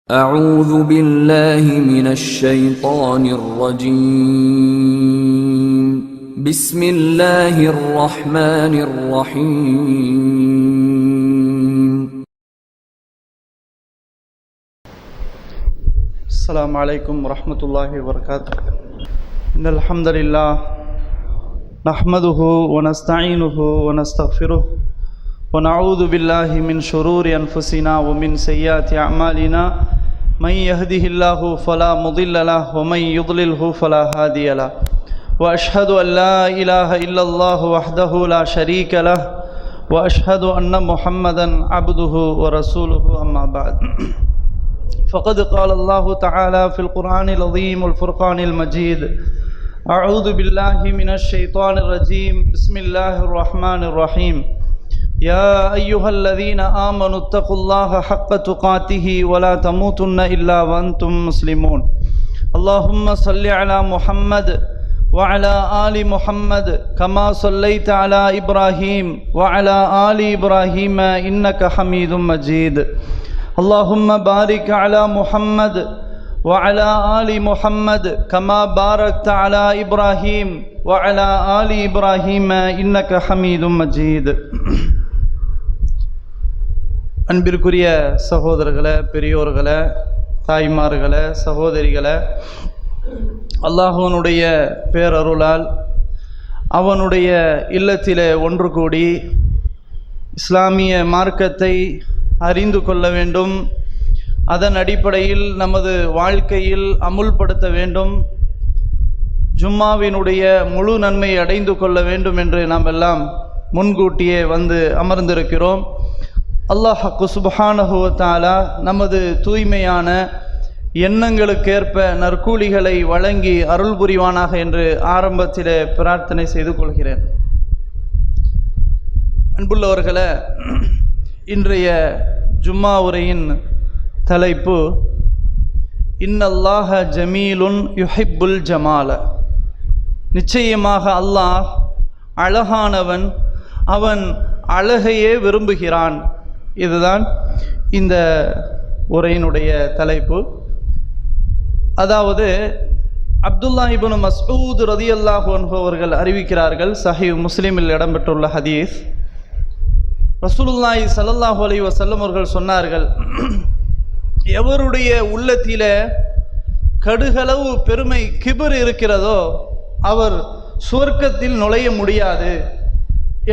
أعوذ بالله من الشيطان الرجيم بسم الله الرحمن الرحيم السلام عليكم ورحمة الله وبركاته إن الحمد لله نحمده ونستعينه ونستغفره ونعوذ بالله من شرور أنفسنا ومن سيئات أعمالنا من يهده الله فلا مضل له ومن يضلله فلا هادي له وأشهد أن لا إله إلا الله وحده لا شريك له وأشهد أن محمدا عبده ورسوله أما بعد فقد قال الله تعالى في القرآن العظيم والفرقان المجيد أعوذ بالله من الشيطان الرجيم بسم الله الرحمن الرحيم يا أيها الذين آمنوا اتقوا الله حق تقاته ولا تموتن إلا وأنتم مسلمون اللهم صل على محمد وعلى آل محمد كما صليت على إبراهيم وعلى آل إبراهيم إنك حميد مجيد اللهم بارك على محمد وعلى آل محمد كما باركت على إبراهيم وعلى آل إبراهيم إنك حميد مجيد அன்பிற்குரிய சகோதரர்களே, பெரியோர்களே, தாய்மார்களே, சகோதரிகளே, அல்லாஹ்வினுடைய பேரருளால் அவனுடைய இல்லத்திலே ஒன்று கூடி இஸ்லாமிய மார்க்கத்தை அறிந்து கொள்ள வேண்டும், அதன் அடிப்படையில் நமது வாழ்க்கையில் அமுல்படுத்த வேண்டும், ஜும்மாவினுடைய முழு நன்மை அடைந்து கொள்ள வேண்டும் என்று நாம் எல்லாம் முன்கூட்டியே வந்து அமர்ந்திருக்கிறோம். அல்லாஹ் சுப்ஹானஹு வ தஆலா நமது தூய்மையான எண்ணங்களுக்கேற்ப நற்கூலிகளை வழங்கி அருள் புரிவானாக என்று ஆரம்பத்திலே பிரார்த்தனை செய்து கொள்கிறேன். அன்புள்ளவர்களே, இன்றைய ஜும்மா உரையின் தலைப்பு இன்னல்லாஹ ஜமீலுன் யுஹிப்புல் ஜமால. நிச்சயமாக அல்லாஹ் அழகானவன், அவன் அழகையே விரும்புகிறான். இதுதான் இந்த உரையினுடைய தலைப்பு. அதாவது அப்துல்லா இப்னு மஸ்ஊத் ரலியல்லாஹு அன்ஹு அவர்கள் அறிவிக்கிறார்கள், சஹீஹ் முஸ்லிமில் இடம்பெற்றுள்ள ஹதீஸ். ரசூலுல்லாஹி ஸல்லல்லாஹு அலைஹி வஸல்லம் அவர்கள் சொன்னார்கள், எவருடைய உள்ளத்திலே கடுகளவு பெருமை கிபர் இருக்கிறதோ அவர் சுவர்க்கத்தில் நுழைய முடியாது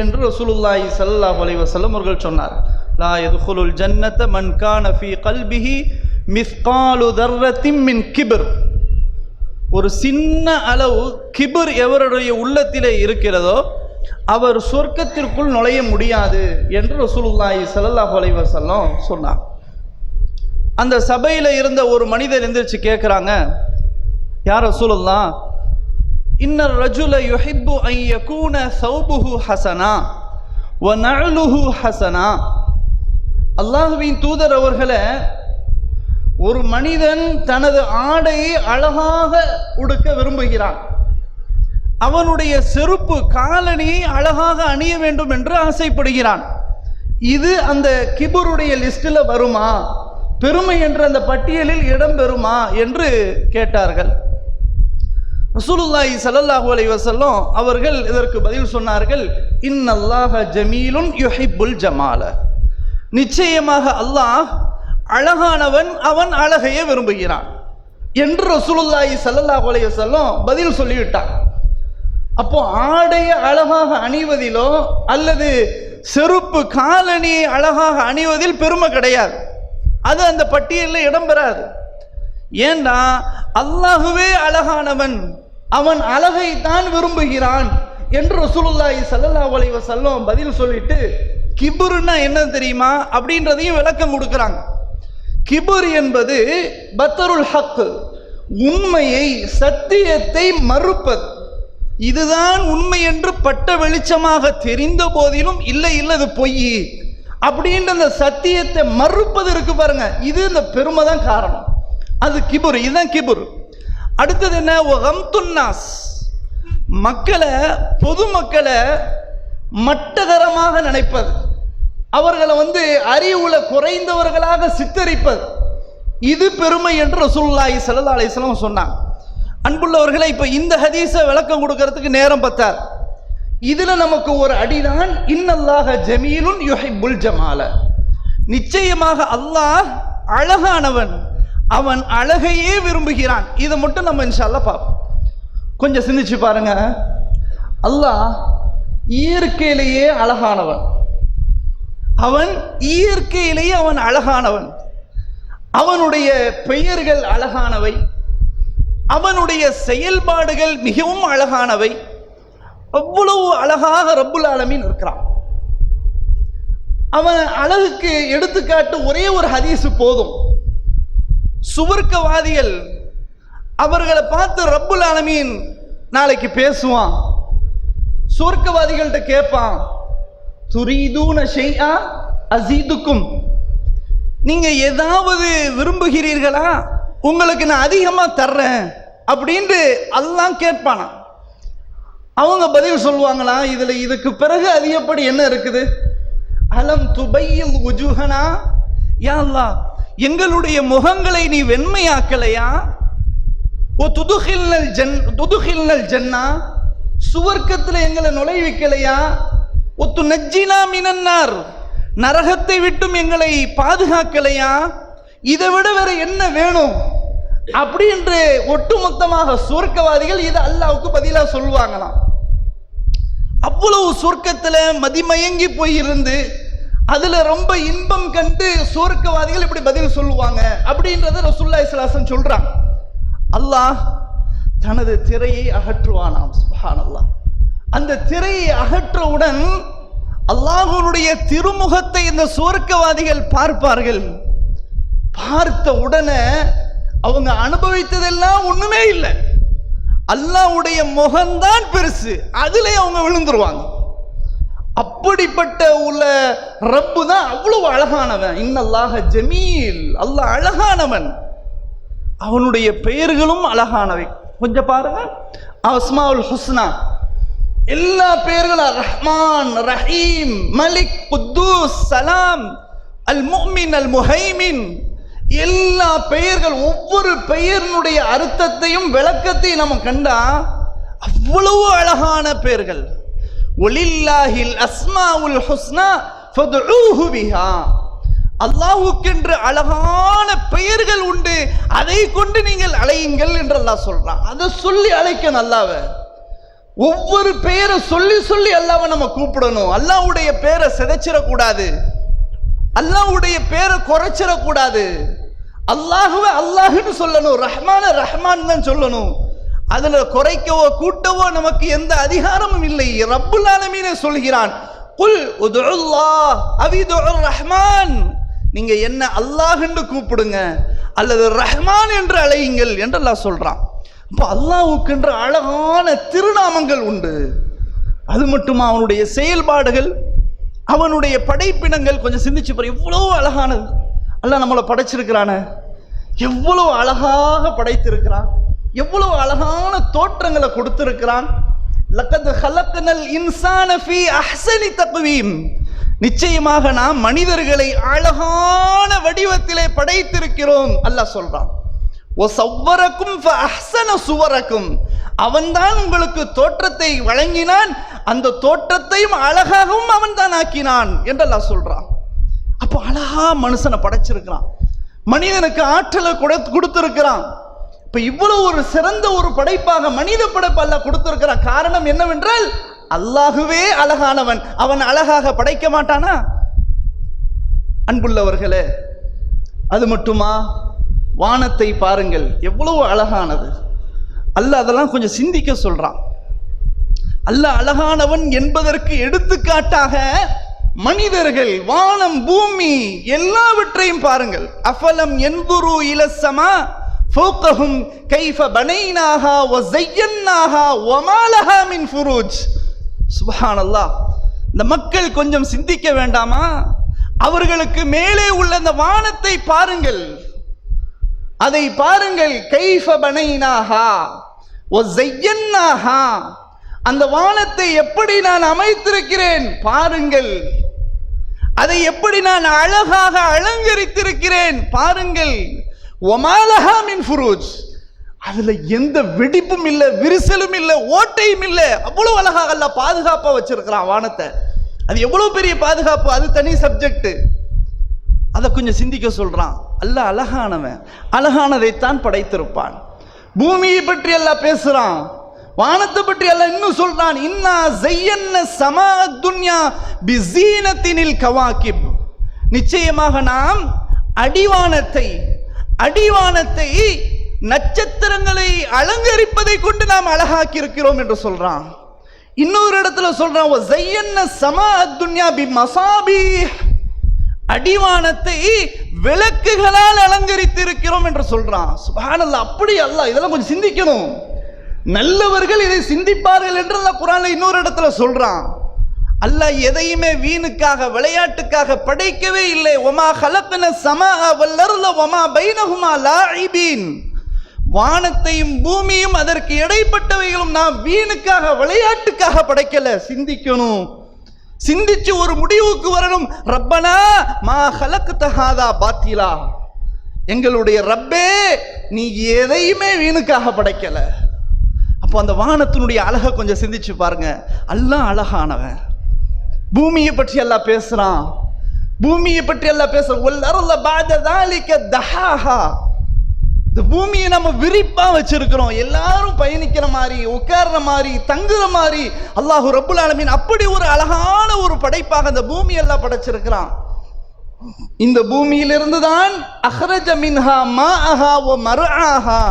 என்று ரசூலுல்லாஹி ஸல்லல்லாஹு அலைஹி வஸல்லம் அவர்கள் சொன்னார். லா யதுகுலுல் ஜன்னத மன் கான ஃபீ கல்பிஹி மிஸ்காலு தர்ரத்தின் மின் கிபர். ஒரு சின்ன அளவு கிபர் எவருடைய உள்ளத்திலே இருக்கிறதோ அவர் சொர்க்கத்திற்குள் நுழைய முடியாது என்று ரசூலுல்லாஹி ஸல்லல்லாஹு அலைஹி வஸல்லம் சொன்னார். அந்த சபையில் இருந்த ஒரு மனிதர் எந்திரிச்சு கேட்குறாங்க, யார் ரசூலுல்லாஹ், இன்னர் ரஜுல யுஹிப்பு அன் யகூன ஸௌபுஹு ஹஸனா வ நஅலுஹு ஹஸனா. அல்லாஹ்வின் தூதர் அவர்களே, ஒரு மனிதன் தனது ஆடையை அழகாக உடுக்க விரும்புகிறான், அவனுடைய செருப்பு காலணியை அழகாக அணிய வேண்டும் என்று ஆசைப்படுகிறான். இது அந்த கிபருடைய லிஸ்டில் வருமா, பெருமை என்ற அந்த பட்டியலில் இடம் பெறுமா என்று கேட்டார்கள். ரசூலுல்லாஹி ஸல்லல்லாஹு அலைஹி வஸல்லம் அவர்கள் இதற்கு பதில் சொன்னார்கள், இன்னல்லாஹ ஜமீலுன் யுஹிப்புல் ஜமால. நிச்சயமாக அல்லாஹ் அழகானவன், அவன் அழகையே விரும்புகிறான் என்று ரசூலுல்லாஹி ஸல்லல்லாஹு அலைஹி வஸல்லம் பதில் சொல்லிவிட்டார். அப்போ ஆடையை அழகாக அணிவதிலோ அல்லது செருப்பு காலணியை அழகாக அணிவதில் பெருமை கிடையாது, அது அந்த பட்டியலில் இடம்பெறாது. ஏண்டா அல்லாஹுவே அழகானவன், அவன் அழகை தான் விரும்புகிறான் என்று ரசூலுல்லாஹி ஸல்லல்லாஹு அலைஹி வஸல்லம் பதில் சொல்லிட்டு கிபுர்னா என்ன தெரியுமா அப்படின்றதையும் விளக்கம் கொடுக்குறாங்க. கிபுர் என்பது பத்தருல் ஹக், உண்மையை சத்தியத்தை மறுப்பது. இதுதான் உண்மை என்று பட்ட வெளிச்சமாக தெரிந்த போதிலும் இல்லை இல்லை இது பொய் அப்படின்ற அந்த சத்தியத்தை மறுப்பது இருக்கு பாருங்க, இது இந்த பெருமை தான் காரணம். அது கிபுர், இதுதான் கிபுர். அடுத்தது என்ன, வகம்துன்னாஸ், மக்களை, பொதுமக்களை மட்டகரமாக நினைப்பது, அவர்களை அறிவுல குறைந்தவர்களாக சித்தரிப்பது. இது பெருமை என்று ரசூலுல்லாஹி ஸல்லல்லாஹு அலைஹி வஸல்லம் சொன்னாங்க. அன்புள்ளவர்களை, இப்ப இந்த ஹதீஸை விளக்கம் கொடுக்கறதுக்கு நேரம் பத்தார். இதுல நமக்கு ஒரு அடிதான், இன்னல்லாஹ ஜமீலுன் யுஹிப்புல் ஜமால, நிச்சயமாக அல்லாஹ் அழகானவன், அவன் அழகையே விரும்புகிறான். இதை மட்டும் நம்ம இன்ஷா அல்லாஹ் பார்ப்போம். கொஞ்சம் சிந்திச்சு பாருங்க. அல்லாஹ் இயற்கையிலேயே அழகானவன், அவன் இயற்கையிலேயே அவன் அழகானவன், அவனுடைய பெயர்கள் அழகானவை, அவனுடைய செயல்பாடுகள் மிகவும் அழகானவை. அவ்வளவு அழகாக ரப்புல் ஆலமீன் இருக்கிறான். அவன் அழகுக்கு எடுத்துக்காட்டு ஒரே ஒரு ஹதீஸ் போதும். சுவர்க்கவாதிகள் அவர்களை பார்த்து ரப்புல் ஆலமீன் நாளைக்கு பேசுவான். சுவர்க்கவாதிகள்கிட்ட கேட்பான், துரீதூன ஷைஆ அஸீதுக்கும், நீங்க ஏதாவது விரும்புகிறீர்களா, உங்களுக்கு நான் அதிகமா தர்றேன் அப்படின்ட்டு அல்லாஹ் கேட்பானா. அவங்க பதில் சொல்லுவாங்களா, இதுக்கு பிறகு அதிகப்படி என்ன இருக்குது, அலம் துபையில் உஜுஹனா, யா அல்லாஹ் எங்களுடைய முகங்களை நீ வெண்மையாக்கலையா, ஓ துதுகில்னல் ஜன்னா, சுவர்க்கத்தில் எங்களை நுழைவிக்கலையா, ஓ துனஜ்ஜினா மினன்னார், நரகத்தை விட்டும் எங்களை பாதுகாக்கலையா, இதை விட வேற என்ன வேணும் அப்படி என்று ஒட்டுமொத்தமாக சுவர்க்கவாதிகள் இது அல்லாஹ்வுக்கு பதிலா சொல்லுவாங்களாம். அவ்வளவு சொர்க்கத்துல மதிமயங்கி போயிருந்து அதுல ரொம்ப இன்பம் கண்டு சுவர்க்கவாதிகள் இப்படி பதில் சொல்லுவாங்க அப்படின்றத ரசூலுல்லாஹி ஸல்லல்லாஹு அலைஹி வஸல்லம் சொல்றாங்க. அல்லாஹ் தனது திரையை அகற்றுவானாம். சுப்ஹானல்லாஹ். அந்த திரையை அகற்றவுடன் அல்லாஹ்வுடைய திருமுகத்தை இந்த சுவர்க்கவாதிகள் பார்ப்பார்கள். பார்த்த உடனே அவங்க அனுபவித்ததெல்லாம் ஒண்ணுமே இல்லை, அல்லாஹ்வுடைய முகம்தான் பெருசு, அதிலே அவங்க விழுந்துருவாங்க. அப்படிப்பட்ட உள்ள ரப்பு தான் அவ்வளவு அழகானவன். இன்னல்லாஹ ஜமீல், அல்லாஹ் அழகானவன், அவனுடைய பெயர்களும் அழகானவை. கொஞ்சம் பாருங்க, அஸ்மாவுல் ஹுஸ்னா எல்லா பெயர்களும் ரஹ்மான், ரஹீம், மலிக், குத்தூஸ், சலாம், அல் முஃமின், அல் முஹைமின், எல்லா பெயர்கள், ஒவ்வொரு பெயரினுடைய அர்த்தத்தையும் விளக்கத்தையும் நம்ம கண்டா அவ்வளவு அழகான பெயர்கள். வலில்லாஹில் அஸ்மாவுல் ஹுஸ்னா ஃபதுஊஹு பிஹா, அல்லாஹ்வுக்கென்று அழகான பெயர்கள் உண்டு, அதை கொண்டு நீங்கள் அழையுங்கள் என்று அல்லாஹ் சொல்றான். அதை சொல்லி அழைக்கணும் அல்லாஹ்வை. ஒவ்வொரு பெயரை சொல்லி சொல்லி அல்லாஹ்வை நம்ம கூப்பிடணும். அல்லாஹ்வுடைய பெயரை சிதைச்சிடக்கூடாது, அல்லாஹ்வுடைய பேரை குறைச்சிடக்கூடாது. அல்லாஹ்வை அல்லாஹ்னு சொல்லணும், ரஹ்மான ரஹ்மான் தான் சொல்லணும். அதுல குறைக்கவோ கூட்டவோ நமக்கு எந்த அதிகாரமும் இல்லை. ரப்புல் ஆலமீனே சொல்கிறான், குல் உதுல்லாஹ் அவிதுர் ரஹ்மான், நீங்க என்ன அல்லாஹ் என்று கூப்பிடுங்க அல்லது ரஹ்மான் என்று அழையுங்கள் என்று அல்லாஹ் சொல்றான். அப்ப அல்லாஹ்வுக்கென்று அழகான திருநாமங்கள் உண்டு. அது மட்டுமா, அவனுடைய செயல்பாடுகள், அவனுடைய படைப்பினங்கள் கொஞ்சம் சிந்திச்சு பாரு, எவ்வளவு அழகானது. அல்லாஹ் நம்மளை படைச்சிருக்கிறான, எவ்வளவு அழகாக படைத்திருக்கிறான், எவ்வளவு அழகான தோற்றங்களை கொடுத்திருக்கிறான். லக்கத் ஹலக்னல் இன்சான ஃபீ அஹ்ஸனி தக்வீம், நிச்சயமாக நாம் மனிதர்களை அழகான வடிவத்திலே படைத்திருக்கிறோம் அல்லாஹ் சொல்றான். வஸவ்வரக்கும் ஃபஅஹ்ஸன சுவரக்கும், அவன்தான் உங்களுக்கு தோற்றத்தை வழங்கினான், அந்த தோற்றத்தையும் அழகாகவும் அவன்தான் ஆக்கினான் என்று அல்லாஹ் சொல்றான். அப்போ அழகா மனுஷனை படைச்சிருக்கிறான், மனிதனுக்கு ஆற்றலை கொடுத்திருக்கிறான். இப்ப இவ்வளவு ஒரு சிறந்த ஒரு படைப்பாக மனித படைப்பு அல்லாஹ் கொடுத்திருக்கிறான். காரணம் என்னவென்றால் அல்லாஹுவே அழகானவன், அவன் அழகாக படைக்க மாட்டானா? அன்புள்ளவர்களே, அது மட்டுமா, வானத்தை பாருங்கள் எவ்வளவு அழகானது. அல்லாஹ் அதெல்லாம் கொஞ்சம் சிந்திக்க சொல்றான். அல்லாஹ் அழகானவன் என்பதற்கு எடுத்துக்காட்டாக மனிதர்கள், வானம், பூமி எல்லாவற்றையும் பாருங்கள். அஃபலம் யன்துரு இலஸ்ஸமா ஃபௌகஹும் கைஃப பனைனாஹா வஸய்யன்னாஹா வமா லஹா மின் ஃபுரூஜ். சுப்ஹானல்லாஹ். இந்த மக்கள் கொஞ்சம் சிந்திக்க வேண்டாமா? அவர்களுக்கு மேலே உள்ள அந்த வானத்தை பாருங்கள், அதை பாருங்கள். கைஃப பனைனாஹா வஸய்யன்னாஹா, அந்த வானத்தை எப்படி நான் அமைத்திருக்கிறேன் பாருங்கள், அதை எப்படி நான் அழகாக அலங்கரித்திருக்கிறேன் பாருங்கள். வமா லஹா மின் ஃபுரூஜ், அதுல எந்த வெடிப்பும் இல்லை, விரிசலும் இல்லை, ஓட்டையும் இல்லை. அவ்வளவு அழகாக அல்லாஹ் பாதுகாப்பா வச்சிருக்கிறான் வானத்தை. அது எவ்வளவு பெரிய பாதுகாப்பு, அது தனி சப்ஜெக்ட். அதை கொஞ்சம் சிந்திக்க சொல்றான். அல்லாஹ் அழகானவன், அழகானதைத்தான் படைத்திருப்பான். பூமியை பற்றி அல்லாஹ் பேசுறான், வானத்தை பற்றி அல்லாஹ் இன்னும் சொல்றான். இன்னா ஸையன்ன ஸமா துன்யா பிஸீனத்தினில் கவாகிப், நிச்சயமாக நாம் அடிவானத்தை நட்சத்திரங்களை அலங்கரிப்பதை கொண்டு நாம் அழகாக்கி இருக்கிறோம் என்று சொல்றான். இன்னொரு இடத்துல சொல்றான் வஸையன்ன ஸமா துன்யா பிமஸாபிஹ், அடிவானத்தை விளக்குகளால் அலங்கரித்து இருக்கிறோம் என்று சொல்றான். சுப்ஹானல்லாஹ். அப்படி அல்லாஹ் இதெல்லாம் கொஞ்சம் சிந்திக்கணும். நல்லவர்கள் இதை சிந்திப்பார்கள் என்று அல்லாஹ் குர்ஆன்ல இன்னொரு இடத்துல சொல்றான். அல்லாஹ் எதையுமே வீணுக்காக விளையாட்டுக்காக படைக்கவே இல்லை. வமா ஹலக்ன ஸமாஅ வல் அர்த வமா பைனஹுமா லாஇபீன், வானத்தையும் பூமியும் அதற்கு இடைப்பட்டவைகளும் நாம் வீணுக்காக விளையாட்டுக்காக படைக்கல. சிந்திக்கணும், சிந்திச்சு ஒரு முடிவுக்கு வரணும். ரப்பனா மா ஹலக்த ஹாதா பாத்திலா, எங்களுடைய ரப்பே நீ எதையுமே வீணுக்காக படைக்கல. அப்போ அந்த வானத்தினுடைய அழகை கொஞ்சம் சிந்திச்சு பாருங்க. அல்லாஹ் அழகானவன். பூமியை பற்றி எல்லாம் பேசுறான், பூமியை பற்றி எல்லாம் பேசுறான். வல் அர்த பஅத ذلك தஹாஹா, இந்த பூமியை நம்ம விரிப்பா வச்சிருக்கிறோம், எல்லாரும் பயணிக்கிற மாதிரி, உட்கார்ற மாதிரி, தங்குற மாதிரி. அல்லாஹ் ரப்புல் ஆலமீன் அப்படி ஒரு அழகான ஒரு படைப்பாக இந்த பூமி எல்லாம் படைச்சிருக்கிறான். இந்த பூமியிலிருந்து தான் அஹ்ரஜ மின்ஹா மாஅஹா வ மர்ஆஹா,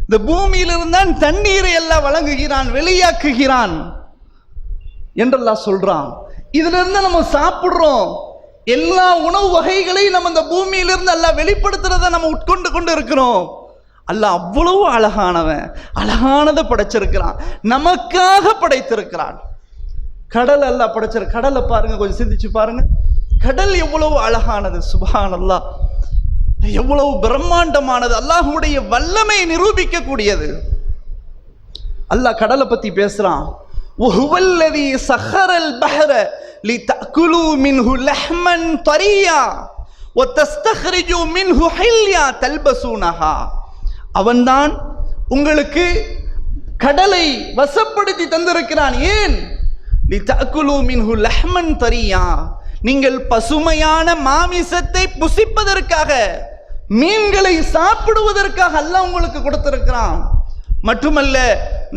இந்த பூமியிலிருந்து தான் தண்ணீரை எல்லாம் வழங்குகிறான், வெளியாக்குகிறான் என்றெல்லாம் சொல்றான். இதுல இருந்து நம்ம சாப்பிடுறோம். எல்லா உணவு வகைகளையும் நம்ம இந்த பூமியிலிருந்து அல்லாஹ் வெளிப்படுத்துறத நம்ம உட்கொண்டு கொண்டு இருக்கிறோம். அல்லாஹ் அவ்வளவு அழகானவன், அழகானதை படைச்சிருக்கிறான், நமக்காக படைத்திருக்கிறான். கடல் அல்லாஹ் படைச்சிரு. கடலை பாருங்க, கொஞ்சம் சிந்திச்சு பாருங்க. கடல் எவ்வளவு அழகானது, சுப்ஹானல்லாஹ், எவ்வளவு பிரம்மாண்டமானது, அல்லாஹ்வுடைய வல்லமை நிரூபிக்க கூடியது. அல்லாஹ் கடலை பத்தி பேசுறான். وهو الذي سخر البحر لتأكلوا منه لحما طريا وتستخرجوا منه حليا تلبسونها, அவன்தான் உங்களுக்கு கடலை வசப்படுத்தி தந்திருக்கிறான். ஏன்? لتأكلوا منه لحما طريا, நீங்கள் பசுமையான மாமிசத்தை புசிப்பதற்காக, மீன்களை சாப்பிடுவதற்காக அல்லாஹ் உங்களுக்கு கொடுத்திருக்கிறான். மட்டுமல்ல,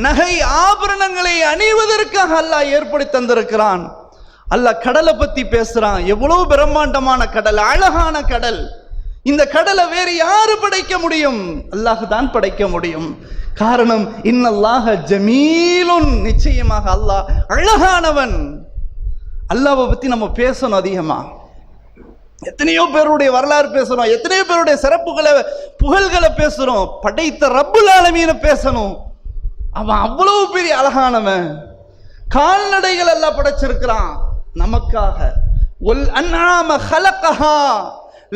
நகை ஆபரணங்களை அணிவதற்காக அல்லாஹ் ஏற்படுத்தி தந்திருக்கிறான். அல்லாஹ் கடலை பத்தி பேசுறான். எவ்வளவு பிரம்மாண்டமான கடல், அழகான கடல். இந்த கடலை வேறு யாரு படைக்க முடியும்? அல்லாஹ் தான் படைக்க முடியும். காரணம், இன்னல்லாஹ ஜமீலுன், நிச்சயமாக அல்லாஹ் அழகானவன். அல்லாஹ்வை பத்தி நம்ம பேசணும் அதிகமா. எத்தனையோ பேருடைய வரலாறு பேசுறோம், எத்தனையோ பேருடைய சிறப்புகளை புகழ்களை பேசுறோம். படைத்த ரப்புல் ஆலமீனை பேசணும். அவன் அவ்வளவு பெரிய அழகானவன். கால்நடைகள் எல்லாம் படைச்சிருக்கிறான் நமக்காக. வல் அன்ஆம ஹலகஹா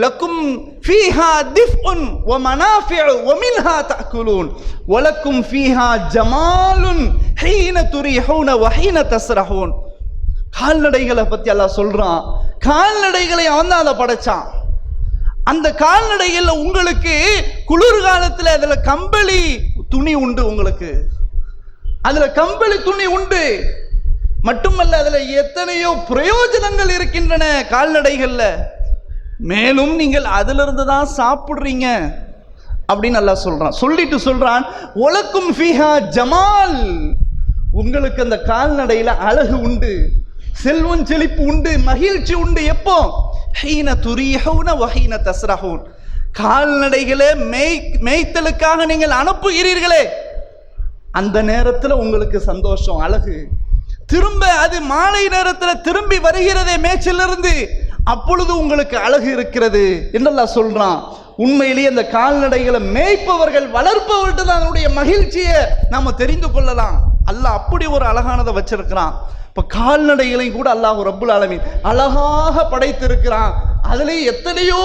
லக்கும் ஃபீஹா திஃப்உன் வ மனாஃபிஉ வ மின்ஹா தஅகுலூன் வ லக்கும் ஃபீஹா ஜமாலுன் ஹீன துரிஹூன வ ஹீன தஸ்ரஹூன். கால்நடைகளை பத்தி அல்லாஹ் சொல்றான். கால்நடைகளை அவன் தான் அதை படைச்சான். அந்த கால்நடைகள்ல உங்களுக்கு குளிர்காலத்துல அதுல கம்பளி துணி உண்டு, உங்களுக்கு அதுல கம்பளி துணி உண்டு. மட்டுமல்ல, அதுல எத்தனையோ பிரயோஜனங்கள் இருக்கின்றன கால்நடைகள்ல. மேலும் நீங்கள் அதிலிருந்து தான் சாப்பிடுறீங்க அப்படின்னு அல்லாஹ் சொல்றான். சொல்லிட்டு சொல்றான், ஒலக்கும் ஃபீஹா ஜமால், உங்களுக்கு அந்த கால்நடையில அழகு உண்டு, செல்வம் செழிப்பு உண்டு, மகிழ்ச்சி உண்டு. எப்போ? ஹீன துரீஹூன வ ஹீன தஸ்ரஹூன், கால்நடைகளை மேய்த்தலுக்காக நீங்கள் அனுப்புகிறீர்களே, அந்த நேரத்தில் உங்களுக்கு சந்தோஷம், அழகு. திரும்ப அது மாலை நேரத்தில் திரும்பி வருகிறதே மேய்ச்சலிருந்து, அப்பொழுது உங்களுக்கு அழகு இருக்கிறது என்றெல்லாம் சொல்றான். உண்மையிலேயே அந்த கால்நடைகளை மேய்ப்பவர்கள், வளர்ப்பவர்கள் தான் அதனுடைய மகிழ்ச்சியை நாம தெரிந்து கொள்ளலாம். அல்லாஹ் அப்படி ஒரு அழகானதை வச்சிருக்கிறான். இப்ப கால்நடைகளையும் கூட அல்லாஹ் ரப்புல் ஆலமீன் அழகாக படைத்திருக்கிறான். அதுல எத்தனையோ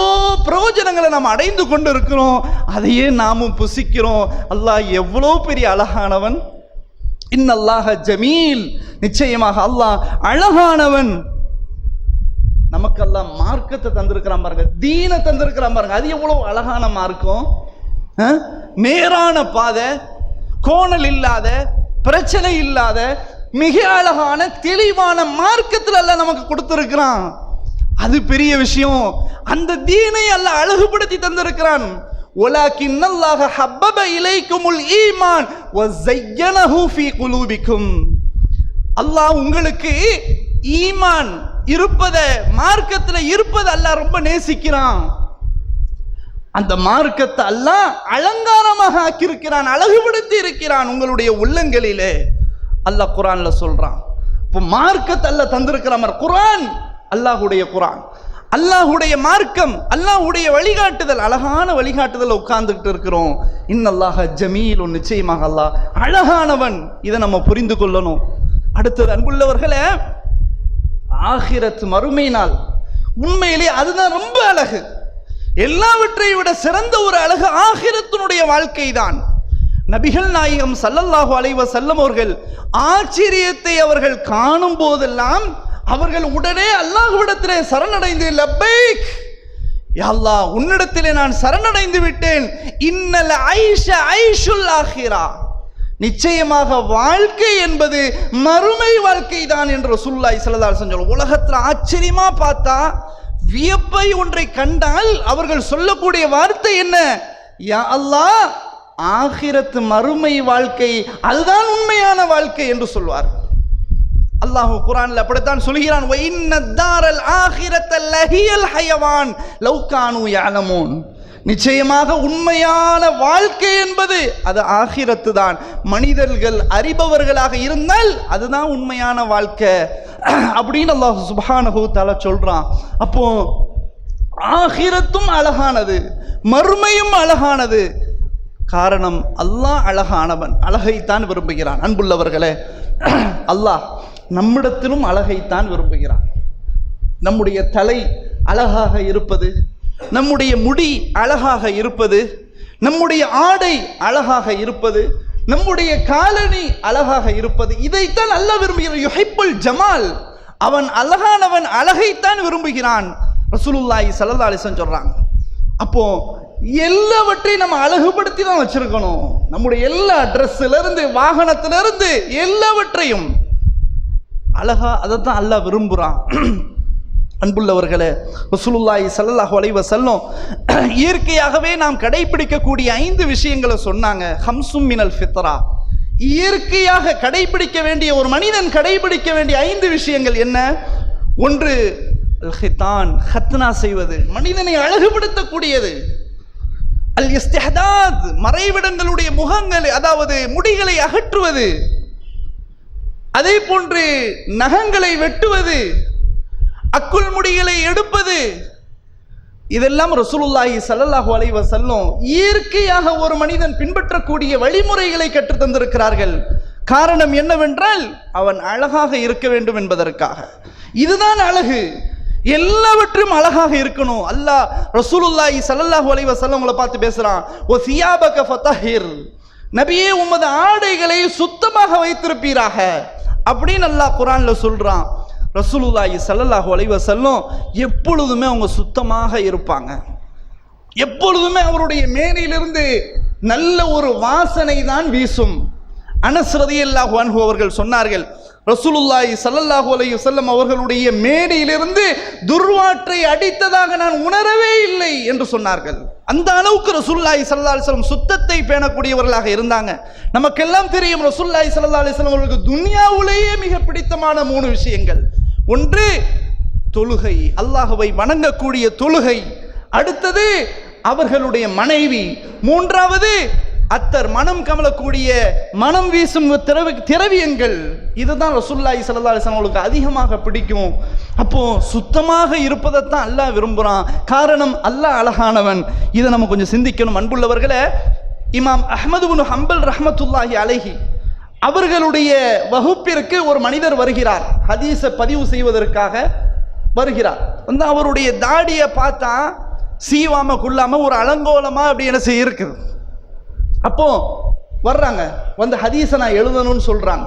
பிரயோஜனங்களை நாம் அடைந்து கொண்டு இருக்கிறோம், அதையே நாமும் புசிக்கிறோம். அல்லாஹ் எவ்வளோ பெரிய அழகானவன். இன்னல்லாஹ ஜமீல், நிச்சயமாக அல்லாஹ் அழகானவன். நமக்கு அல்லாஹ் மார்க்கத்தை தந்திருக்கிறான் பாருங்க, தீனை தந்திருக்கிறான் பாருங்க. அது எவ்வளவு அழகான மார்க்கம், நேரான பாதை, கோணல் இல்லாத, பிரச்சனை இல்லாத, மிக அழகான தெளிவான மார்க்கத்தில் அல்லாஹ் நமக்கு கொடுத்திருக்கிறான். அது பெரிய விஷயம். அந்த தீனை அல்லாஹ் அழகுபடுத்தி தந்திருக்கிறான். வலாக்கின்னல்லாஹ ஹப்பப இலைக்குமுல் ஈமான் வஸய்யனஹு ஃபீ குலூபிக்கும். அல்லாஹ் உங்களுக்கு ஈமான் இருப்பத, மார்க்கத்தில் இருப்பது அல்லாஹ் ரொம்ப நேசிக்கிறான். அந்த மார்க்கத்தை அல்லாஹ் அலங்காரமாக ஆக்கியிருக்கிறான், அழகுபடுத்தி இருக்கிறான் உங்களுடைய உள்ளங்களிலே. அல்லாஹ் குர்ஆன்ல சொல்றான். இப்போ மார்க்கத்தை அல்லாஹ் தந்திருக்கிறான். குர்ஆன் அல்லாஹ்வுடைய குர்ஆன், அல்லாஹ்வுடைய மார்க்கம், அல்லாஹ்வுடைய வழிகாட்டுதல், அழகான வழிகாட்டுதல் உட்கார்ந்துகிட்டு இருக்கிறோம். இன்னல்லாஹ ஜமீலுன், நிச்சயமாக அல்லாஹ் அழகானவன். இதை நம்ம புரிந்து கொள்ளணும். அடுத்தது அன்புள்ளவர்களே, ஆகிரத் மறுமை நாள் உண்மையிலே அதுதான் ரொம்ப அழகு. எல்லாவற்றை விட சிறந்த ஒரு அழகு ஆகிரத்தினுடைய வாழ்க்கை தான். நபிகள் நாயகம் ஸல்லல்லாஹு அலைஹி வஸல்லம் அவர்கள் ஆச்சரியத்தை அவர்கள் காணும் போதெல்லாம் அவர்கள் உடனே அல்லாஹ்விடத்திலே சரணடைந்து, லப்பைக் யா அல்லாஹ், உன்னிடத்திலே நான் சரணடைந்து விட்டேன். இன்னல் ஐஷ ஐஷுல் ஆகிரா, நிச்சயமாக வாழ்க்கை என்பது மறுமை வாழ்க்கை தான் என்று ரசூலுல்லாஹி ஸல்லல்லாஹு அலைஹி வஸல்லம். உலகத்தில் ஆச்சரியமா பார்த்தா, வியப்பை ஒன்றை கண்டால் அவர்கள் சொல்லக்கூடிய வார்த்தை என்ன? யா அல்லாஹ், ஆகிரத் மறுமை வாழ்க்கை அதுதான் உண்மையான வாழ்க்கை என்று சொல்வார். அல்லாஹ் குர்ஆன்ல அப்படித்தான் சொல்கிறான். வ இன்னத்தாரல் ஆகிரத லஹியல் ஹயவான் லவ் கானூ யஅலமூன். நிச்சயமாக உண்மையான வாழ்க்கை என்பது அது ஆகிரத்து தான். மனிதர்கள் அறிபவர்களாக இருந்தால் அதுதான் உண்மையான வாழ்க்கை அப்படின்னு அல்லாஹ் சுப்ஹானஹு தஆலா சொல்றான். அப்போ ஆகிரத்தும் அழகானது, மறுமையும் அழகானது. காரணம், அல்லாஹ் அழகானவன், அழகைத்தான் விரும்புகிறான். அன்புள்ளவர்களே, அல்லாஹ் நம்மிடத்திலும் அழகைத்தான் விரும்புகிறான். நம்முடைய தலை அழகாக இருப்பது, நம்முடைய முடி அழகாக இருப்பது, நம்முடைய ஆடை அழகாக இருப்பது, நம்முடைய காலணி அழகாக இருப்பது, இதைத்தான் அல்லாஹ் விரும்புகிறான். யுஹிப்புல் ஜமால், அவன் அழகானவன், அழகைத்தான் விரும்புகிறான். ரசூலுல்லாஹி ஸல்லல்லாஹு அலைஹி வஸல்லம் சொல்றாங்க. அப்போ எல்லாவற்றையும் நம்ம அழகுபடுத்தி தான் வச்சிருக்கணும். நம்முடைய எல்லா ட்ரெஸ்ஸிலிருந்து, வாகனத்திலிருந்து எல்லாவற்றையும் அழகா, அதைத்தான் அல்லாஹ் விரும்புகிறான். அன்புள்ளவர்களே, ரசூலுல்லாஹி ஸல்லல்லாஹு அலைஹி வஸல்லம் இயற்கையாகவே நாம் கடைபிடிக்கக்கூடிய 5 விஷயங்களை சொன்னாங்க. ஹம்சும் மினல் ஃபித்ரா, இயற்கையாக கடைபிடிக்க வேண்டிய, ஒரு மனிதன் கடைபிடிக்க வேண்டிய 5 விஷயங்கள் என்ன? ஒன்று அல் ஹிதான், ஹத்னா செய்வது, மனிதனை அழகுபடுத்தக்கூடியது. அல் இஸ்திஹ்தாத், மறைவிடங்களுடைய முகங்களை, அதாவது முடிகளை அகற்றுவது. அதே போன்று நகங்களை வெட்டுவது, அக்குள் முடிகளை எடுப்பது. இதெல்லாம் ரசூலுல்லாஹி ஸல்லல்லாஹு அலைஹி வஸல்லம் இயற்கையாக ஒரு மனிதன் பின்பற்றக்கூடிய வழிமுறைகளை கற்றுத் தந்திருக்கிறார்கள். காரணம் என்னவென்றால், அவன் அழகாக இருக்க வேண்டும் என்பதற்காக. இதுதான் அழகு. எல்லாவற்றும் அழகாக இருக்கணும். அல்லாஹ் ரசூலுல்லாஹி ஸல்லல்லாஹு அலைஹி வஸல்லம் உங்களை பார்த்து பேசுறான். ஓ சியாபக ஃபதஹிர், நபியே உமது ஆடைகளை சுத்தமாக வைத்திருப்பீராக அப்படின்னு அல்லாஹ் குர்ஆன்ல சொல்றான். ரசூலுல்லாஹி ஸல்லல்லாஹு அலைஹி வஸல்லம் எப்பொழுதுமே அவங்க சுத்தமாக இருப்பாங்க. எப்பொழுதுமே அவருடைய மேனிலிருந்து நல்ல ஒரு வாசனை தான் வீசும். அனஸ் ரலியல்லாஹு அன்ஹு அவர்கள் சொன்னார்கள், ரசூலுல்லாஹி ஸல்லல்லாஹு அலைஹி வஸல்லம் அவர்களுடைய மேடையிலிருந்து துர்வாற்றை அடித்ததாக நான் உணரவே இல்லை என்று சொன்னார்கள். அந்த அளவுக்கு ரசூலுல்லாஹி ஸல்லல்லாஹு அலைஹி வஸல்லம் சுத்தத்தை பேணக்கூடியவர்களாக இருந்தாங்க. நமக்கெல்லாம் தெரியும், ரசூலுல்லாஹி ஸல்லல்லாஹு அலைஹி வஸல்லம் அவர்களுக்கு துன்யாவிலேயே மிக பிடித்தமான 3 விஷயங்கள். ஒன்று தொழுகை, அல்லாஹ்வை வணங்கக்கூடிய தொழுகை. அடுத்தது அவர்களுடைய மனைவி. மூன்றாவது அத்தர், மனம் கமலக்கூடிய, மனம் வீசும் திரவியங்கள். இதுதான் ரசூலுல்லாஹி ஸல்லல்லாஹு அலைஹி வஸல்லம் அவங்களுக்கு அதிகமாக பிடிக்கும். அப்போ சுத்தமாக இருப்பதைத்தான் அல்லாஹ் விரும்புகிறான். காரணம், அல்லாஹ் அழகானவன். இதை நம்ம கொஞ்சம் சிந்திக்கணும். அன்புள்ளவர்களே, இமாம் அஹ்மது பின் ஹம்பல் ரஹ்மத்துல்லாஹி அலைஹி அவர்களுடைய வகுப்பிற்கு ஒரு மனிதர் வருகிறார். ஹதீஸை பதிவு செய்வதற்காக வருகிறார். வந்து அவருடைய தாடியை பார்த்தா சீவாம குள்ளாம ஒரு அலங்கோலமா அப்படி என்ன செய்ய இருக்குது. அப்போ வர்றாங்க, வந்து ஹதீஸை நான் எழுதணும்னு சொல்றாங்க.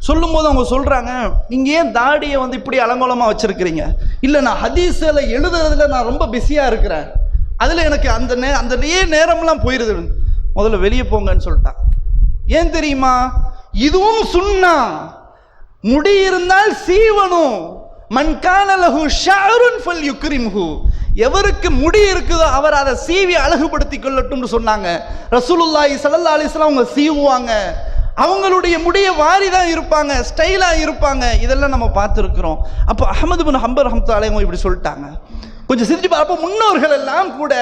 சொல்லும்போது அவங்க சொல்கிறாங்க, நீங்கள் ஏன் தாடியை வந்து இப்படி அலங்கோலமாக வச்சுருக்கிறீங்க? இல்லை, நான் ஹதீஸில் எழுதுறதுல நான் ரொம்ப பிஸியாக இருக்கிறேன், அதில் எனக்கு அந்த நேரம்லாம் போயிடுது. முதல்ல வெளியே போங்கன்னு சொல்லிட்டான். ஏன் தெரியுமா? இதுவும் சுன்னா. முடி இருந்தால் சீவனும். மன் கான லஹு ஷஅருன் ஃபல்யுக்ரிம்ஹு. எவருக்கு முடி இருக்குதோ அவர் அதை சீவி அழகுபடுத்திக் கொள்ளட்டும்னு சொன்னாங்க. ரசூலுல்லாஹி ஸல்லல்லாஹு அலைஹி வஸல்லம் அவங்க சீவுவாங்க, அவங்களுடைய முடிய வாரி தான் இருப்பாங்க, ஸ்டைலாக இருப்பாங்க. இதெல்லாம் நம்ம பார்த்துருக்குறோம். அப்போ அஹ்மது பின் ஹம்பல் ரஹ்மத்துல்லாஹி அலைஹி இப்படி சொல்லிட்டாங்க. கொஞ்சம் சிரிச்சு பார்ப்போம். முன்னோர்கள் எல்லாம் கூட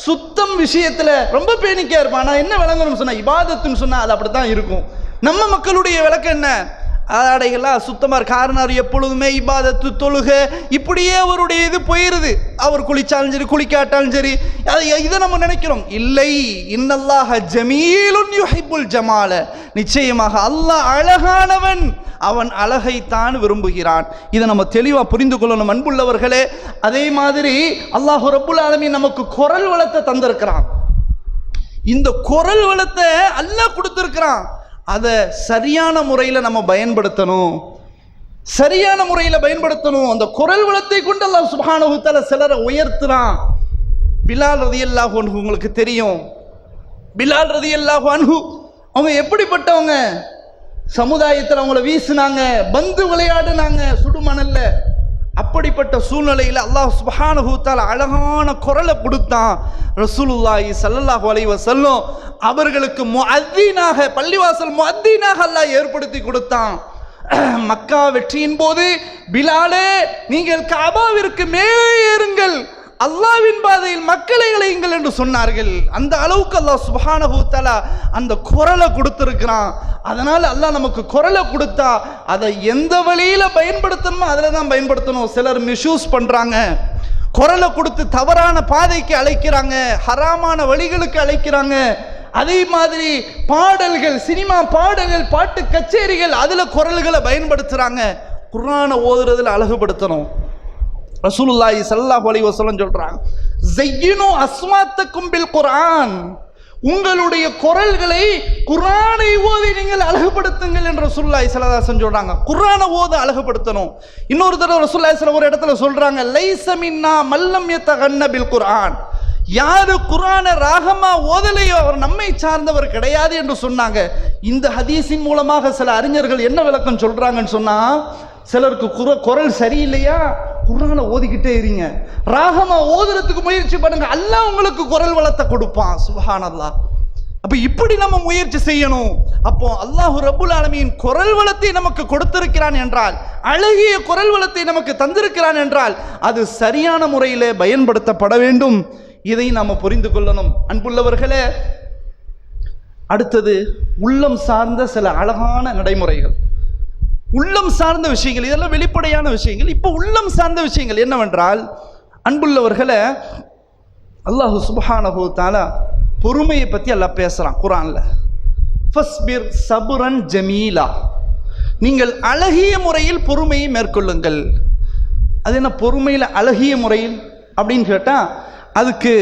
சுத்தம் விஷயத்தில் ரொம்ப பேணிக்கையாக இருப்பான். நான் என்ன விளங்கணும்னு சொன்னால், இபாதத்துன்னு சொன்னால் அது அப்படி தான் இருக்கும். நம்ம மக்களுடைய விளக்கம் என்ன? ஆடைகள்லாம் சுத்தமாக காரணம் எப்பொழுதுமே இபாதத்து தொழுகை இப்படியே அவருடைய இது போயிடுது. அவர் குளிச்சாலும் சரி குளிக்காட்டாலும் சரி இதை நம்ம நினைக்கிறோம். இல்லை, இன்னல்லாஹ ஜமீலுன் யுஹிப்புல் ஜமால. நிச்சயமாக அல்லாஹ் அழகானவன், அவன் அழகைத்தான் விரும்புகிறான். இதை நம்ம தெளிவாக புரிந்து கொள்ளணும் அன்புள்ளவர்களே. அதே மாதிரி அல்லாஹ் ரப்புல் ஆலமீன் நமக்கு குரல் வளத்தை தந்திருக்கிறான். இந்த குரல் வளத்தை அல்லாஹ் கொடுத்திருக்கிறான். அதை சரியான முறையில் நம்ம பயன்படுத்தணும், சரியான முறையில் பயன்படுத்தணும். அந்த குரல் வளத்தை கொண்டு அல்லாஹ் சுப்ஹானஹு வ தஆலா சிலரை உயர்த்துறான். பிலால் ரலியல்லாஹு அன்ஹு உங்களுக்கு தெரியும். பிலால் ரலியல்லாஹு அன்ஹு அவங்க எப்படிப்பட்டவங்க? சமுதாயத்தில் அவங்கள வீசினாங்க, பந்து விளையாடுனாங்க சுடுமணல்ல. அப்படிப்பட்ட சூழ்நிலையில் அல்லாஹ் சுப்ஹானஹு வ தஆலா அழகான குரலை கொடுத்தான். ரசூலுல்லாஹி ஸல்லல்லாஹு அலைஹி வஸல்லம் அவர்களுக்கு முஅத்தினாக, பள்ளிவாசல் முஅத்தினாக அல்லாஹ் ஏற்படுத்தி கொடுத்தான். மக்கா வெற்றியின் போது, பிலாலே நீங்கள் கஅபாவிற்கு மேலே ஏறுங்கள், அல்லாஹ்வின் பாதையில் மக்களை அழையுங்கள் என்று சொன்னார்கள். அந்த அளவுக்கு அல்லாஹ் சுப்ஹானஹு வ தஆலா அந்த குரலை கொடுத்திருக்கிறான். அதனால அல்லாஹ் நமக்கு குரலை கொடுத்தா அதை எந்த வழியில பயன்படுத்தணுமோ அதில் தான் பயன்படுத்தணும். சிலர் மிஸ்யூஸ் பண்றாங்க, குரலை கொடுத்து தவறான பாதைக்கு அழைக்கிறாங்க, ஹராமான வழிகளுக்கு அழைக்கிறாங்க. அதே மாதிரி பாடல்கள், சினிமா பாடல்கள், பாட்டு கச்சேரிகள், அதுல குரல்களை பயன்படுத்துறாங்க. குர்ஆனை ஓதுறதுல அழகுபடுத்தணும். ரசூலுல்லாஹி ஸல்லல்லாஹு அலைஹி வஸல்லம் சொல்றாங்க, ஸய்யினு அஸ்வாத்தக்கும் பில் குர்ஆன். உங்களுடைய குரல்களை குர்ஆனை ஓதி நீங்கள் அழகுபடுத்துங்கள் என்று ரசூலுல்லாஹி ஸல்லல்லாஹு அலைஹி வஸல்லம் சொல்றாங்க. குர்ஆனை ஓத அழகுபடுத்தணும். இன்னொரு தடவை ரசூலுல்லாஹி ஸல்லல்லாஹு அலைஹி வஸல்லம் ஒரு இடத்துல சொல்றாங்க, லைஸ மின்னா மல்லம் யதகன்ன பில் குர்ஆன். யாரு குர்ஆனை ராகமா ஓதலையோ அவர் நம்மை சார்ந்தவர் கிடையாது என்று சொன்னாங்க. இந்த ஹதீஸின் மூலமாக சில அறிஞர்கள் என்ன விளக்கம் சொல்றாங்கன்னு சொன்னா, சிலருக்கு குரல் சரியில்லையா, குர்ஆனை ஓதிக்கிட்டே இருங்க, ராகமா ஓதுறதுக்கு முயற்சி பண்ணுங்க, அல்லாஹ் உங்களுக்கு குரல் வளத்தை கொடுப்பான். சுப்ஹானல்லாஹ். அப்ப இப்படி நம்ம முயற்சி செய்யணும். அப்போ அல்லாஹ் ரப்புல் ஆலமீன் குரல் வளத்தை நமக்கு கொடுத்திருக்கிறான் என்றால், அழகிய குரல் வளத்தை நமக்கு தந்திருக்கிறான் என்றால், அது சரியான முறையிலே பயன்படுத்தப்பட வேண்டும். இதை நாம புரிந்து கொள்ளணும் அன்புள்ளவர்களே. அடுத்தது உள்ளம் சார்ந்த சில அழகான நடைமுறைகள், உள்ளம் சார்ந்த விஷயங்கள். இதெல்லாம் வெளிப்படையான விஷயங்கள். இப்போ உள்ளம் சார்ந்த விஷயங்கள் என்னவென்றால், அன்புள்ளவர்களே, அல்லாஹ் சுப்ஹானஹு வ தஆலா பொறுமையை பற்றி அல்லாஹ் பேசுகிறான் குர்ஆன்ல. ஃபஸ்பிர் சபுரன் ஜமீலா. நீங்கள் அழகிய முறையில் பொறுமையை மேற்கொள்ளுங்கள். அது என்ன பொறுமையில் அழகிய முறையில் அப்படின்னு கேட்டால், அதுக்கு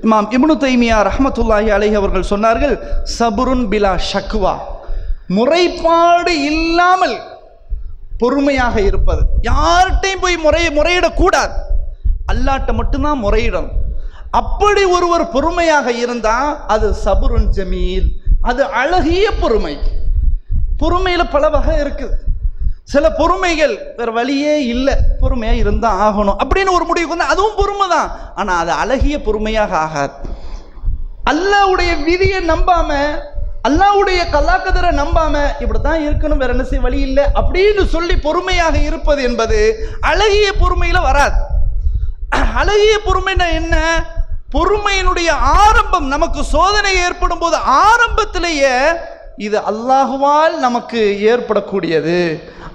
இமாம் இப்னு தைமியா ரஹ்மத்துல்லாஹி அலைஹி அவர்கள் சொன்னார்கள், சபுருன் பிலா ஷக்வா. முறைப்பாடு இல்லாமல் பொறுமையாக இருப்பது. யார்கிட்டையும் போய் முறையிடக்கூடாது, அல்லாஹ்ட்ட மட்டும்தான் முறையிடணும். அப்படி ஒருவர் பொறுமையாக இருந்தால் அது சபுருன் ஜமீல், அது அழகிய பொறுமை. பொறுமையில் பல வகை இருக்குது. சில பொறுமைகள் வேற வழியே இல்லை, பொறுமையா இருந்தா ஆகணும் அப்படின்னு ஒரு முடிவுக்கு வந்து அதுவும் பொறுமை தான், ஆனா அது அழகிய பொறுமையாக ஆகாது. அல்லாஹ்வுடைய விதியை நம்பாம, அல்லாஹ்வுடைய கலாக்கதரை நம்பாம இப்படித்தான் இருக்கணும், வேற என்ன செய்ய வழி இல்லை அப்படின்னு சொல்லி பொறுமையாக இருப்பது என்பது அழகிய பொறுமையில வராது. அழகிய பொறுமைன்னா என்ன? பொறுமையினுடைய ஆரம்பம், நமக்கு சோதனை ஏற்படும் போது ஆரம்பத்திலேயே இது அல்லாஹுவால் நமக்கு ஏற்படக்கூடியது,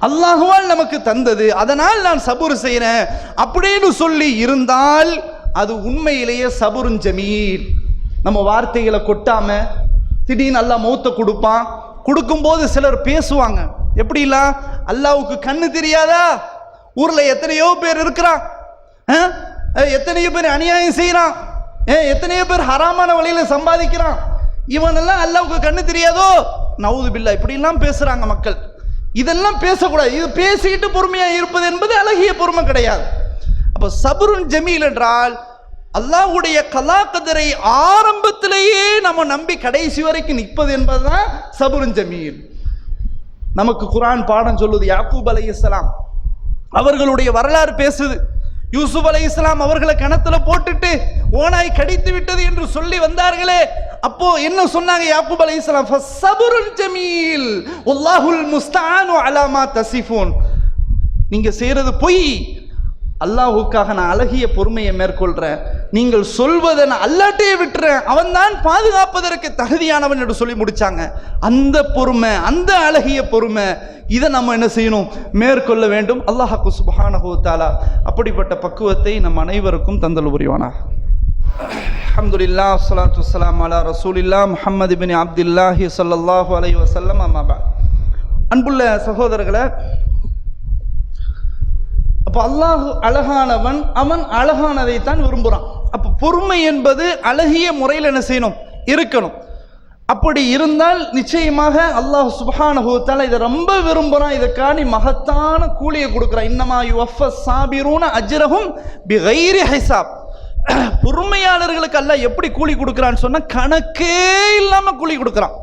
அல்லாஹுவால் நமக்கு தந்தது, அதனால் நான் சபுர் செய்கிறேன் அப்படின்னு சொல்லி இருந்தால் அது உண்மையிலேயே சபுருன் ஜமீல். நம்ம வார்த்தைகளை கொட்டாம திடீர்னு அல்லாஹ் மௌத்தை கொடுப்பான். கொடுக்கும்போது சிலர் பேசுவாங்க, எப்படிலாம், அல்லாஹ்வுக்கு கண்ணு தெரியாதா, ஊர்ல எத்தனையோ பேர் இருக்கிறான், எத்தனையோ பேர் அநியாயம் செய்யறான், எத்தனையோ பேர் ஹராமான வழியில சம்பாதிக்கிறான், இவனெல்லாம் அல்லாஹ்வுக்கு கண்ணு தெரியாதோ, நவுது பில்லா, இப்படிலாம் பேசுறாங்க மக்கள். இதெல்லாம் பேசக்கூடாது. இது பேசிட்டு பொறுமையா இருப்பது என்பது அழகிய பொறுமை கிடையாது. அப்ப சபுருன் ஜமீல் என்றால் அல்லாஹ்வுடைய கலா கதரை ஆரம்பத்திலேயே நம்ம நம்பி கடைசி வரைக்கும் நிற்பது என்பதுதான் சபுருன் ஜமீல். நமக்கு குர்ஆன் பாடம் சொல்லுது. யாக்கூப் அலைஹிஸ்ஸலாம் அவர்களுடைய வரலாறு பேசுது. யூசுப் அலைஹிஸ்ஸலாம் அவர்களை கிணத்துல போட்டுட்டு ஓனாய் கடித்து விட்டது என்று சொல்லி வந்தார்களே, அப்போ என்ன சொன்னாங்க யாக்கூப் அலைஹிஸ்ஸலாம்? ஃபஸபுருன் ஜமீல் வல்லாஹுல் முஸ்தஆனு அலா மா தஸிஃபூன். நீங்க செய்யறது பொய், அல்லாஹ்வுக்காக நான் அழகிய பொறுமையை மேற்கொள்றேன், நீங்கள் சொல்வதை நான் அல்லாஹ்ட்டே விட்டுறேன், அவன் தான் பாதுகாப்பதற்கு தகுதியானவன் என்று சொல்லி முடிச்சாங்க. அந்த பொறுமை, அந்த அழகிய பொறுமை, இதை நம்ம என்ன செய்யணும்? மேற்கொள்ள வேண்டும். அல்லாஹ் சுப்ஹானஹு வ தஆலா அப்படிப்பட்ட பக்குவத்தை நம் அனைவருக்கும் தந்தல் புரிவானாக. அல்ஹம்துலில்லாஹ் வஸ்ஸலாத்து வஸ்ஸலாமு அலா ரசூலில்லாஹ் முஹம்மது இப்னு அப்துல்லாஹி ஸல்லல்லாஹு அலைஹி வஸல்லம். அம்மா பஅத். அன்புள்ள சகோதரர்களே, அப்போ அல்லாஹ் அழகானவன், அவன் அழகானதை தான் விரும்புகிறான். அப்போ பொறுமை என்பது அழகிய முறையில் என்ன செய்யணும்? இருக்கணும். அப்படி இருந்தால் நிச்சயமாக அல்லாஹ் சுப்ஹானஹு வ தஆலா இதை ரொம்ப விரும்புகிறான். இதற்காண்டி மகத்தான கூலியை கொடுக்குறான். இன்னமா யுவஃபஸ் சாபிரூன அஜ்ரஹும் பிகைரி ஹிசாப். பொறுமையாளர்களுக்கு அல்லாஹ் எப்படி கூலி கொடுக்குறான்னு சொன்னா கணக்கே இல்லாம கூலி கொடுக்குறான்.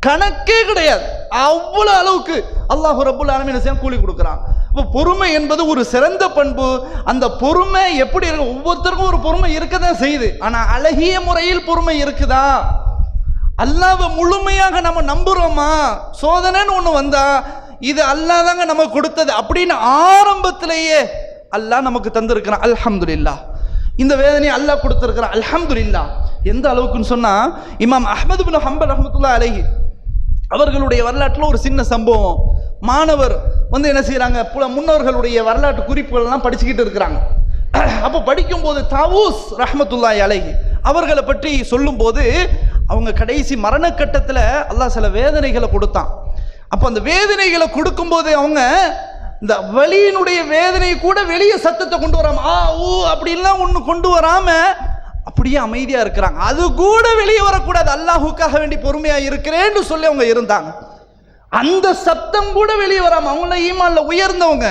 கணக்கே கிடையாது, அவ்வளவு அளவுக்கு அல்லாஹ் ரப்புல் ஆலமீன் கூலி கொடுக்குறான். இப்போ பொறுமை என்பது ஒரு சிறந்த பண்பு. அந்த பொறுமை எப்படி இருக்கு? ஒவ்வொருத்தருக்கும் ஒரு பொறுமை இருக்கதான் செய்யுது. ஆனா அழகிய முறையில் பொறுமை இருக்குதா? அல்லாஹ்வை முழுமையாக நம்ம நம்புறோமா? சோதனைன்னு ஒண்ணு வந்தா இது அல்லாஹ் தாங்க நமக்கு கொடுத்தது அப்படின்னு ஆரம்பத்திலேயே அல்லாஹ் நமக்கு தந்திருக்கிறான். அல்ஹம்துலில்லாஹ். இந்த வேதனையை அல்லாஹ் கொடுத்திருக்கிறான். அல்ஹம்துலில்லாஹ். எந்த அளவுக்குன்னு சொன்னா, இமாம் அஹ்மது பின் ஹம்பல் ரஹ்மத்துல்லாஹி அலைஹி அவர்களுடைய வரலாற்றில் ஒரு சின்ன சம்பவம். மாணவர் என்ன செய்யறாங்க? முன்னோர்களுடைய வரலாற்று குறிப்புகள் எல்லாம் படிச்சுக்கிட்டு இருக்கிறாங்க. அப்போ படிக்கும்போது தாவூஸ் ரஹ்மத்துல்லாஹி அலைஹி அவர்களை பற்றி சொல்லும் போது, அவங்க கடைசி மரண கட்டத்தில் அல்லாஹ் சில வேதனைகளை கொடுத்தான். அப்போ அந்த வேதனைகளை கொடுக்கும்போது அவங்க இந்த வலியினுடைய வேதனை கூட வெளியே சத்தத்தை கொண்டு வராம, ஆ ஊ அப்படின்லாம் ஒன்று கொண்டு வராம அப்படியே அமைதியா இருக்கிறாங்க. அது கூட வெளியே வரக்கூடாது, அல்லாஹுக்காக வேண்டி பொறுமையா இருக்கிறேன்னு சொல்லி அவங்க இருந்தாங்க. அந்த சத்தம் கூட வெளியே வராம, அவங்கள ஈமான்ல உயர்ந்தவங்க,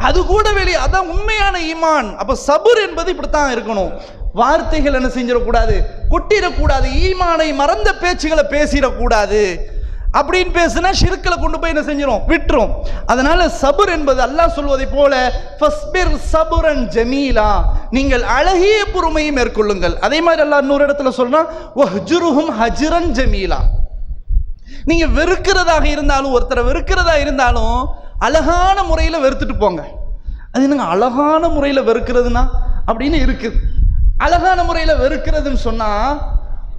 அது கூட வெளியே, அதான் உண்மையான ஈமான். அப்ப சபுர் என்பது இப்படித்தான் இருக்கணும். வார்த்தைகள் என்ன செஞ்சிடக்கூடாது? கொட்டிடக்கூடாது. ஈமானை மறந்த பேச்சுகளை பேசிடக்கூடாது. அப்படின்னு பேசினா ஷிர்க்ல கொண்டு போய் என்ன செஞ்சிடும்? விட்டுரும். அதனால சபுர் என்பது அல்லாஹ் சொல்வதை போல ஃபஸ்பிர் சபுரன் ஜமீலா, நீங்கள் அழகிய பொறுமையை மேற்கொள்ளுங்கள். அதே மாதிரி அல்லாஹ் இன்னொரு இடத்துல சொல்றான், வஹ்ஜுருஹும் ஹஜ்ரன் ஜமீலா. நீங்க வெறுக்கிறதாக இருந்தாலும், ஒருத்தரை வெறுக்கிறதா இருந்தாலும் அழகான முறையில் வெறுத்துட்டு போங்க. அது என்னங்க அழகான முறையில் வெறுக்கிறதுனா அப்படின்னு இருக்குது. அழகான முறையில் வெறுக்கிறதுன்னு சொன்னா,